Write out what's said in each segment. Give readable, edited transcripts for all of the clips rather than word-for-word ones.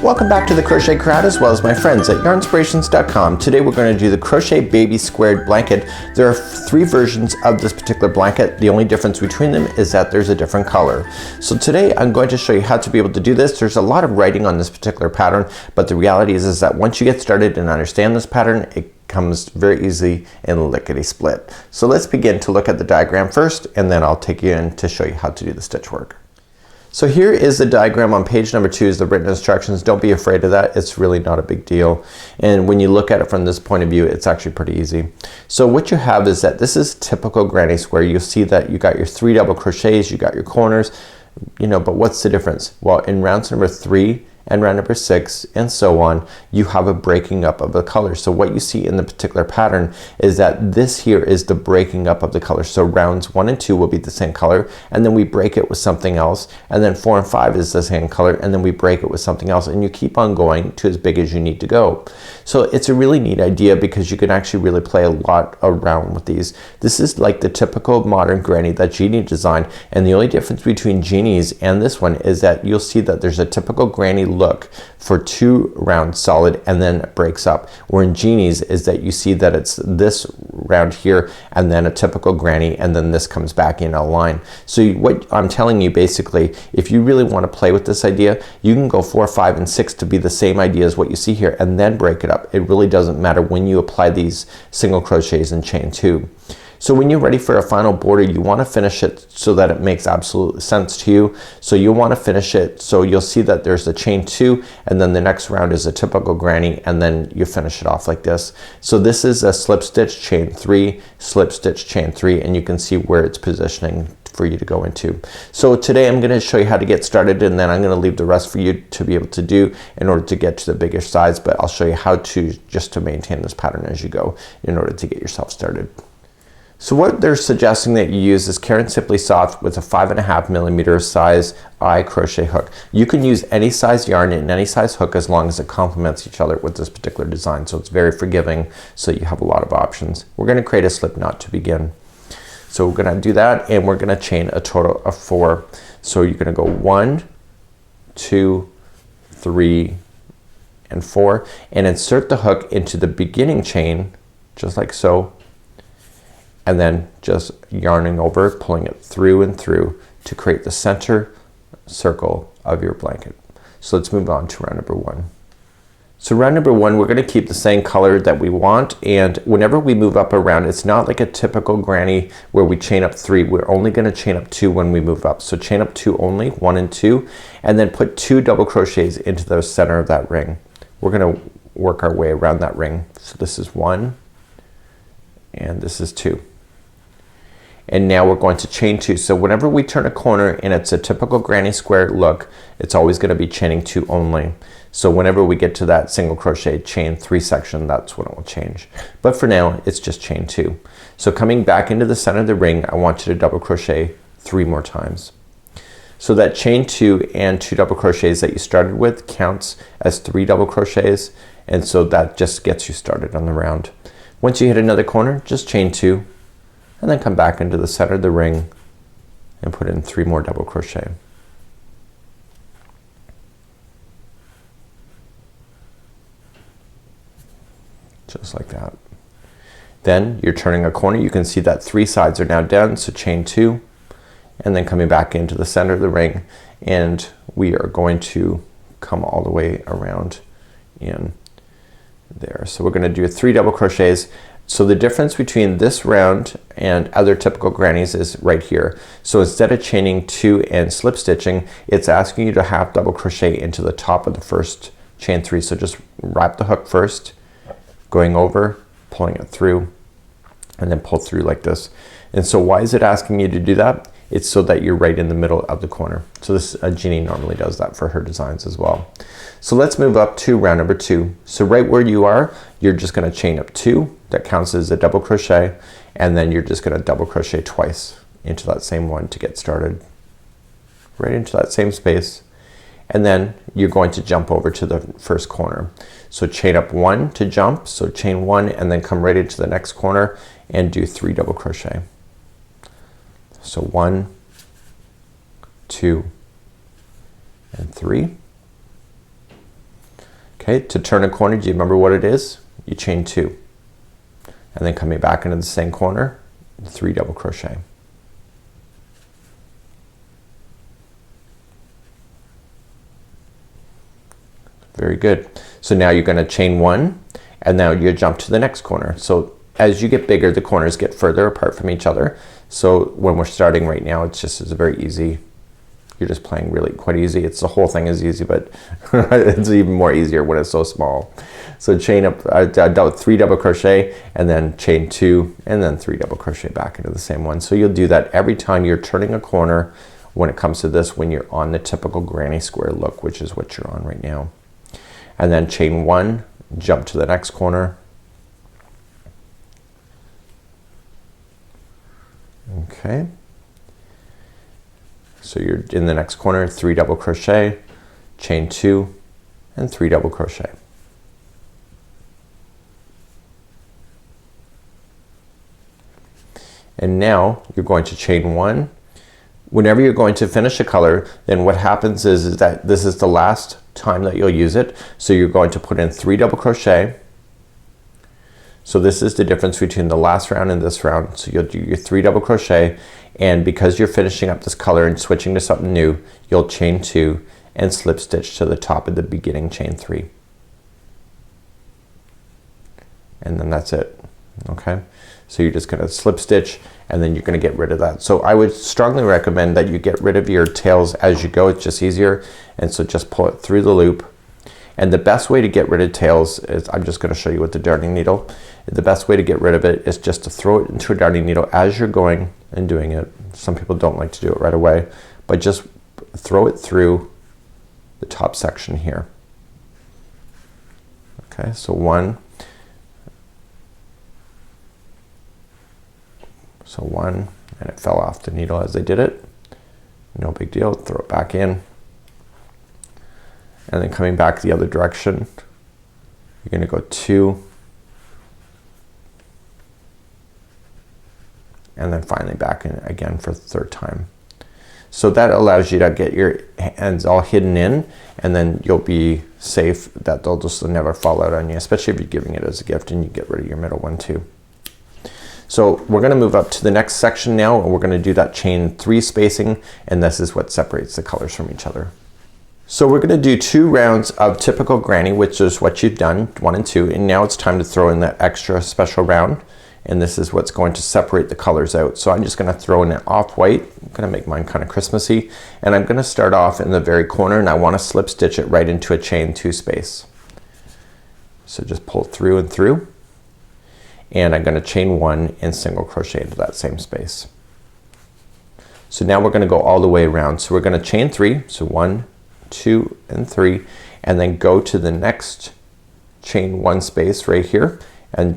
Welcome back to the Crochet Crowd as well as my friends at yarnspirations.com. Today we're going to do the Crochet Baby Squared Blanket. There are 3 versions of this particular blanket. The only difference between them is that there's a different color. So today I'm going to show you how to be able to do this. There's a lot of writing on this particular pattern, but the reality is that once you get started and understand this pattern, it comes very easy and lickety-split. So let's begin to look at the diagram first, and then I'll take you in to show you how to do the stitch work. So here is the diagram on page number 2 is the written instructions. Don't be afraid of that. It's really not a big deal. And when you look at it from this point of view, it's actually pretty easy. So what you have is that this is typical granny square. You'll see that you got your 3 double crochets, you got your corners, but what's the difference? Well, in rounds number 3 and round number 6 and so on, you have a breaking up of the color. So what you see in the particular pattern is that this here is the breaking up of the color. So rounds 1 and 2 will be the same color, and then we break it with something else, and then 4 and 5 is the same color, and then we break it with something else, and you keep on going to as big as you need to go. So it's a really neat idea because you can actually really play a lot around with these. This is like the typical modern granny that Jeannie designed, and the only difference between Jeannie's and this one is that you'll see that there's a typical granny look for 2 rounds solid and then it breaks up. Where in Jeannie's is that you see that it's this round here and then a typical granny, and then this comes back in a line. So what I'm telling you basically, if you really want to play with this idea, you can go 4, 5 and 6 to be the same idea as what you see here and then break it up. It really doesn't matter when you apply these single crochets and chain 2. So when you're ready for a final border, you want to finish it so that it makes absolute sense to you. So you want to finish it so you'll see that there's a chain 2, and then the next round is a typical granny, and then you finish it off like this. So this is a slip stitch, chain 3, slip stitch, chain 3, and you can see where it's positioning for you to go into. So today I'm going to show you how to get started, and then I'm going to leave the rest for you to be able to do in order to get to the bigger size, but I'll show you how to just to maintain this pattern as you go in order to get yourself started. So what they're suggesting that you use is Caron Simply Soft with a 5.5mm size eye crochet hook. You can use any size yarn and any size hook as long as it complements each other with this particular design. So it's very forgiving, so you have a lot of options. We're going to create a slip knot to begin. So we're going to do that, and we're going to chain a total of 4. So you're going to go 1, 2, 3, and 4, and insert the hook into the beginning chain just like so, and then just yarning over, pulling it through and through to create the center circle of your blanket. So let's move on to round number 1. So round number 1, we're going to keep the same color that we want, and whenever we move up a round, it's not like a typical granny where we chain up 3. We're only going to chain up 2 when we move up. So chain up 2 only, 1 and 2, and then put 2 double crochets into the center of that ring. We're going to work our way around that ring. So this is 1 and this is 2. And now we're going to chain 2. So whenever we turn a corner and it's a typical granny square look, it's always going to be chaining 2 only. So whenever we get to that single crochet chain 3 section, that's when it will change. But for now, it's just chain 2. So coming back into the center of the ring, I want you to double crochet 3 more times. So that chain 2 and 2 double crochets that you started with counts as 3 double crochets, and so that just gets you started on the round. Once you hit another corner, just chain 2, and then come back into the center of the ring and put in 3 more double crochet. Just like that. Then you're turning a corner. You can see that 3 sides are now done, so chain 2, and then coming back into the center of the ring, and we are going to come all the way around in there. So we're going to do 3 double crochets. So the difference between this round and other typical grannies is right here. So instead of chaining 2 and slip stitching, it's asking you to half double crochet into the top of the first chain 3. So just wrap the hook first, going over, pulling it through, and then pull through like this. And so why is it asking you to do that? It's so that you're right in the middle of the corner. So this Jeannie normally does that for her designs as well. So let's move up to round number 2. So right where you are, you're just going to chain up 2. That counts as a double crochet, and then you're just going to double crochet twice into that same one to get started. Right into that same space, and then you're going to jump over to the first corner. So chain up 1 to jump, so chain 1 and then come right into the next corner and do 3 double crochet. So 1, 2, and 3. Okay, to turn a corner, do you remember what it is? You chain 2, and then coming back into the same corner, 3 double crochet. Very good. So now you're going to chain 1, and now you jump to the next corner. So as you get bigger, the corners get further apart from each other. So when we're starting right now, it's very easy. You're just playing really quite easy. It's the whole thing is easy, but it's even more easier when it's so small. So chain up 3 double crochet, and then chain 2, and then 3 double crochet back into the same one. So you'll do that every time you're turning a corner when it comes to this, when you're on the typical granny square look, which is what you're on right now. And then chain 1, jump to the next corner. Okay. So you're in the next corner, 3 double crochet, chain 2, and 3 double crochet. And now you're going to chain 1. Whenever you're going to finish a color, then what happens is that this is the last time that you'll use it. So you're going to put in 3 double crochet. So this is the difference between the last round and this round. So you'll do your 3 double crochet, and because you're finishing up this color and switching to something new, you'll chain 2 and slip stitch to the top of the beginning chain 3. And then that's it. Okay, so you're just gonna slip stitch, and then you're gonna get rid of that. So I would strongly recommend that you get rid of your tails as you go. It's just easier, and so just pull it through the loop. And the best way to get rid of tails is, I'm just gonna show you with the darning needle. The best way to get rid of it is just to throw it into a darning needle as you're going and doing it. Some people don't like to do it right away, but just throw it through the top section here. Okay, so 1, and it fell off the needle as I did it. No big deal. Throw it back in, and then coming back the other direction, you're gonna go 2, and then finally back in again for the 3rd time. So that allows you to get your hands all hidden in, and then you'll be safe that they'll just never fall out on you, especially if you're giving it as a gift and you get rid of your middle one too. So we're gonna move up to the next section now, and we're gonna do that chain 3 spacing, and this is what separates the colors from each other. So we're gonna do 2 rounds of typical granny, which is what you've done, 1 and 2, and now it's time to throw in that extra special round, and this is what's going to separate the colors out. So I'm just gonna throw in an off-white. I'm gonna make mine kind of Christmassy, and I'm gonna start off in the very corner, and I wanna slip stitch it right into a chain 2 space. So just pull through and through, and I'm gonna chain 1 and single crochet into that same space. So now we're gonna go all the way around. So we're gonna chain 3, so 1, 2, and 3, and then go to the next chain 1 space right here, and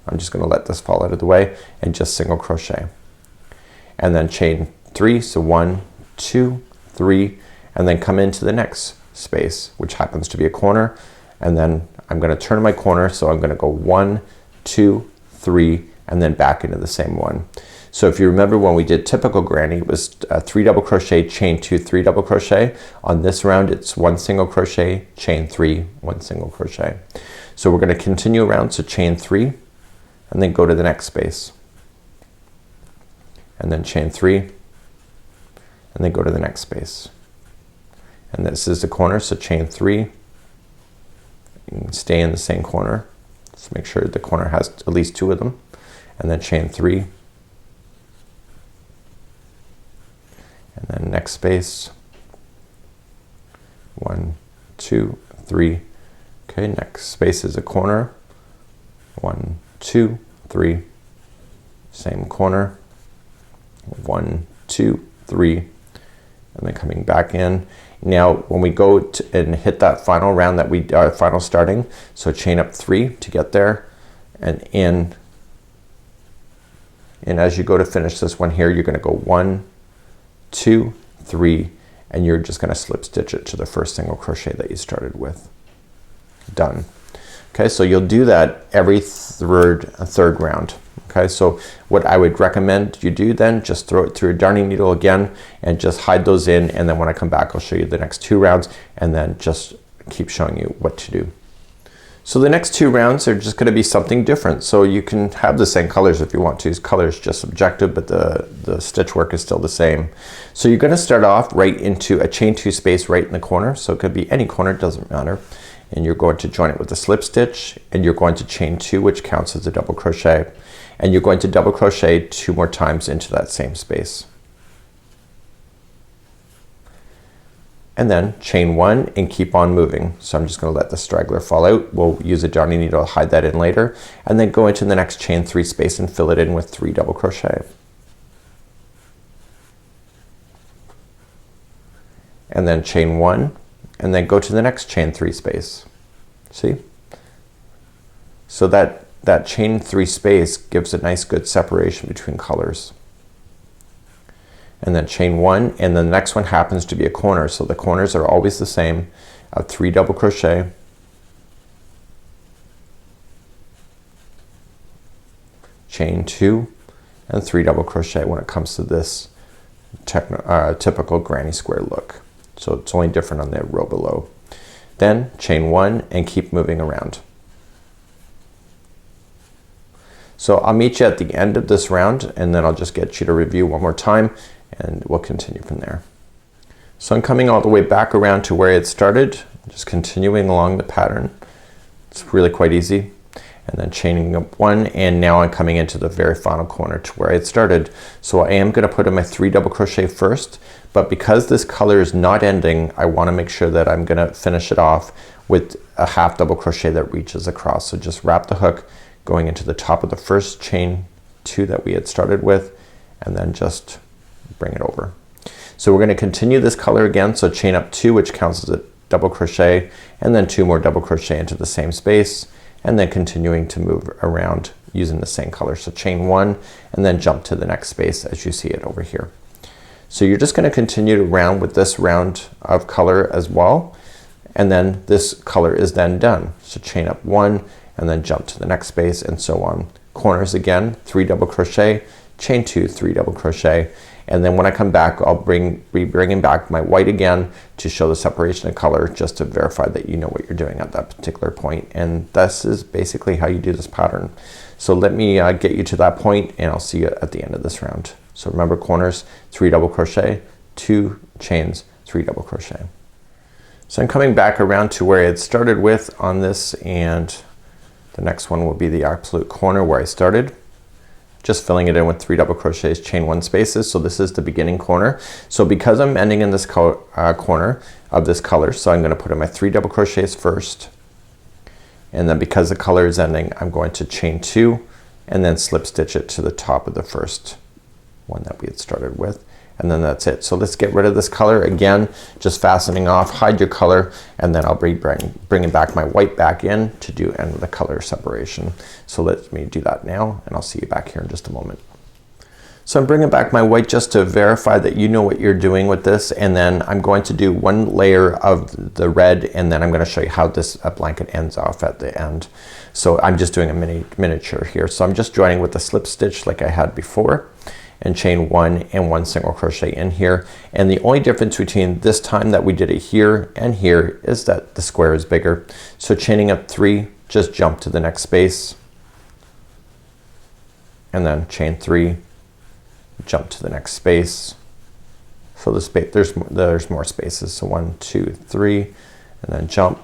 I'm just gonna let this fall out of the way, and just single crochet, and then chain 3, so 1, 2, 3, and then come into the next space, which happens to be a corner, and then I'm gonna turn my corner, so I'm gonna go 1, 2, 3, and then back into the same one. So if you remember when we did typical granny, it was 3 double crochet, chain 2, 3 double crochet. On this round it's 1 single crochet, chain 3, 1 single crochet. So we're gonna continue around, so chain 3, and then go to the next space, and then chain 3, and then go to the next space. And this is the corner, so chain 3, you can stay in the same corner. Just make sure the corner has at least 2 of them, and then chain 3, and then next space, 1, 2, 3. Okay, next space is a corner, 1, 2, 3, same corner, 1, 2, 3, and then coming back in. Now when we go to and hit that final round that we final starting, so chain up 3 to get there, and in, and as you go to finish this one here, you're gonna go 1, 2, 3, and you're just gonna slip stitch it to the first single crochet that you started with. Done. Okay, so you'll do that every third round. Okay, so what I would recommend you do then, just throw it through a darning needle again and just hide those in, and then when I come back I'll show you the next 2 rounds, and then just keep showing you what to do. So the next 2 rounds are just going to be something different. So you can have the same colors if you want to. Color is just subjective, but the stitch work is still the same. So you're going to start off right into a chain 2 space right in the corner. So it could be any corner, it doesn't matter. And you're going to join it with a slip stitch, and you're going to chain 2, which counts as a double crochet. And you're going to double crochet 2 more times into that same space. And then chain 1 and keep on moving. So I'm just going to let the straggler fall out. We'll use a darning needle to hide that in later, and then go into the next chain 3 space and fill it in with 3 double crochet. And then chain 1 and then go to the next chain 3 space. See? So that chain 3 space gives a nice good separation between colors. And then chain 1, and the next one happens to be a corner, so the corners are always the same. 3 double crochet, chain 2, and 3 double crochet when it comes to this typical granny square look. So it's only different on the row below. Then chain 1 and keep moving around. So I'll meet you at the end of this round, and then I'll just get you to review one more time, and we'll continue from there. So I'm coming all the way back around to where it started, just continuing along the pattern. It's really quite easy. And then chaining up 1, and now I'm coming into the very final corner to where it started. So I am going to put in my 3 double crochet first, but because this color is not ending, I want to make sure that I'm going to finish it off with a half double crochet that reaches across. So just wrap the hook going into the top of the first chain 2 that we had started with, and then just bring it over. So we're going to continue this color again. So chain up 2, which counts as a double crochet, and then 2 more double crochet into the same space, and then continuing to move around using the same color. So chain 1 and then jump to the next space as you see it over here. So you're just going to continue to round with this round of color as well, and then this color is then done. So chain up 1 and then jump to the next space, and so on. Corners again, 3 double crochet, chain 2, 3 double crochet, and then when I come back I'll be bringing back my white again to show the separation of color, just to verify that you know what you're doing at that particular point. And this is basically how you do this pattern. So let me get you to that point, and I'll see you at the end of this round. So remember, corners, 3 double crochet, 2 chains, 3 double crochet. So I'm coming back around to where it started with on this, and the next one will be the absolute corner where I started. Just filling it in with 3 double crochets, chain 1 spaces. So this is the beginning corner. So because I'm ending in this corner of this color, so I'm going to put in my 3 double crochets first, and then because the color is ending, I'm going to chain 2 and then slip stitch it to the top of the first one that we had started with, and then that's it. So let's get rid of this color again, just fastening off, hide your color, and then I'll be bringing back my white back in to do end the color separation. So let me do that now, and I'll see you back here in just a moment. So I'm bringing back my white just to verify that you know what you're doing with this, and then I'm going to do 1 layer of the red, and then I'm going to show you how this blanket ends off at the end. So I'm just doing a miniature here. So I'm just joining with the slip stitch like I had before, and chain 1 and 1 single crochet in here. And the only difference between this time that we did it here and here is that the square is bigger. So chaining up 3, just jump to the next space, and then chain 3, jump to the next space. So there's more spaces. So 1, 2, 3, and then jump,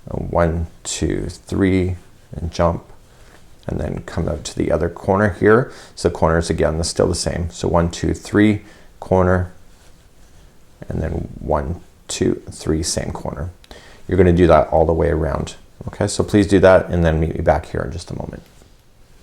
1, 2, 3, and jump, and then come out to the other corner here. So corners again, they're still the same. So 1, 2, 3, corner, and then 1, 2, 3, same corner. You're going to do that all the way around. Okay, so please do that, and then meet me back here in just a moment.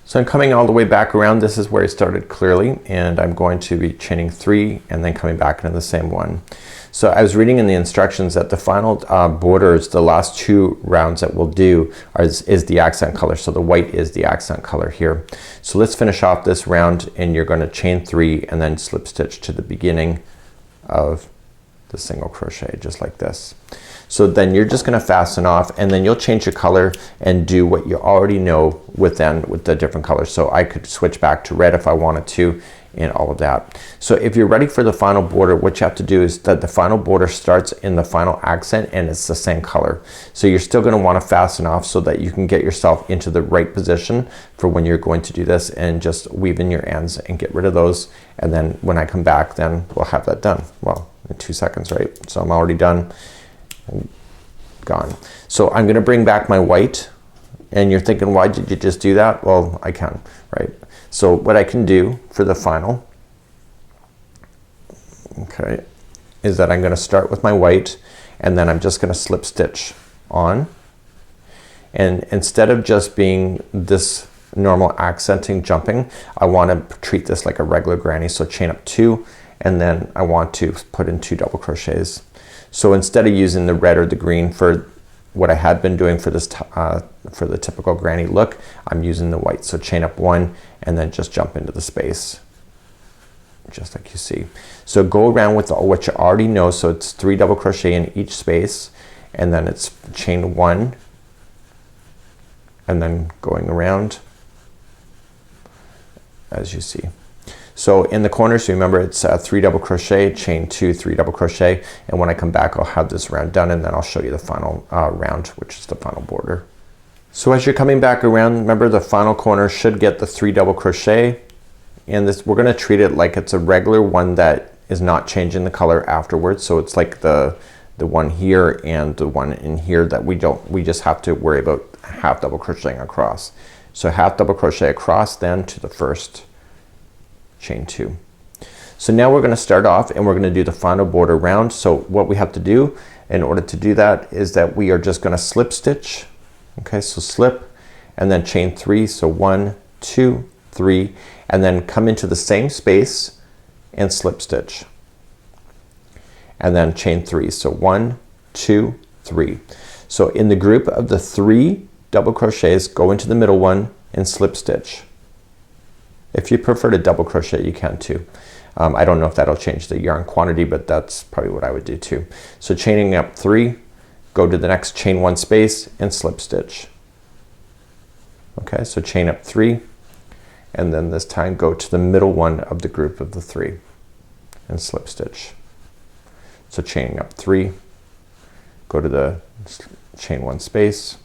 So I'm coming all the way back around. This is where I started clearly, and I'm going to be chaining 3 and then coming back into the same one. So I was reading in the instructions that the final borders, the last 2 rounds that we'll do is the accent color. So the white is the accent color here. So let's finish off this round, and you're going to chain 3 and then slip stitch to the beginning of the single crochet, just like this. So then you're just going to fasten off, and then you'll change your color and do what you already know with the different colors. So I could switch back to red if I wanted to, and all of that. So if you're ready for the final border, what you have to do is that the final border starts in the final accent and it's the same color. So you're still gonna wanna fasten off so that you can get yourself into the right position for when you're going to do this, and just weave in your ends and get rid of those. And then when I come back, then we'll have that done. Well, in 2 seconds, right? So I'm already done. Gone. So I'm gonna bring back my white, and you're thinking, why did you just do that? Well, I can, right? So what I can do for the final, okay, is that I'm gonna start with my white, and then I'm just gonna slip stitch on, and instead of just being this normal accenting jumping, I want to treat this like a regular granny. So chain up 2, and then I want to put in 2 double crochets. So instead of using the red or the green for what I had been doing for this for the typical granny look, I'm using the white. So chain up 1 and then just jump into the space, just like you see. So go around with what you already know. So it's 3 double crochet in each space, and then it's chain 1 and then going around as you see. So in the corners, remember it's 3 double crochet, chain 2, 3 double crochet, and when I come back I'll have this round done, and then I'll show you the final round, which is the final border. So as you're coming back around, remember the final corner should get the 3 double crochet, and this, we're gonna treat it like it's a regular one that is not changing the color afterwards. So it's like the one here and the one in here that we just have to worry about half double crocheting across. So half double crochet across, then to the first chain 2. So now we're gonna start off and we're gonna do the final border round. So what we have to do in order to do that is that we are just gonna slip stitch. Okay, so slip and then chain 3. So 1, 2, 3, and then come into the same space and slip stitch, and then chain 3. So 1, 2, 3. So in the group of the 3 double crochets, go into the middle one and slip stitch. If you prefer to double crochet, you can too. I don't know if that'll change the yarn quantity, but that's probably what I would do too. So chaining up 3, go to the next chain 1 space and slip stitch. Okay, so chain up 3, and then this time go to the middle one of the group of the 3 and slip stitch. So chaining up 3, go to the chain 1 space,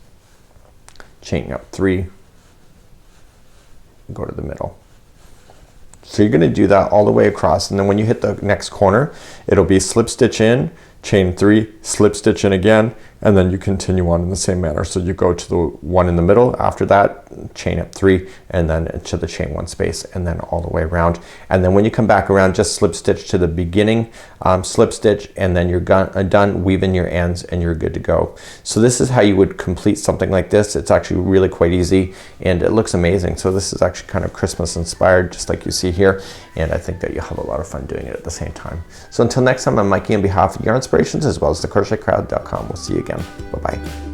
chaining up 3, go to the middle. So you're gonna do that all the way across, and then when you hit the next corner, it'll be slip stitch in, chain 3, slip stitch in again, and then you continue on in the same manner. So you go to the one in the middle, after that chain up 3, and then to the chain 1 space, and then all the way around. And then when you come back around, just slip stitch to the beginning, slip stitch, and then you're done, weave in your ends, and you're good to go. So this is how you would complete something like this. It's actually really quite easy, and it looks amazing. So this is actually kind of Christmas inspired, just like you see here, and I think that you'll have a lot of fun doing it at the same time. So until next time, I'm Mikey on behalf of Yarn Inspirations as well as thecrochetcrowd.com. We'll see you again. Bye-bye.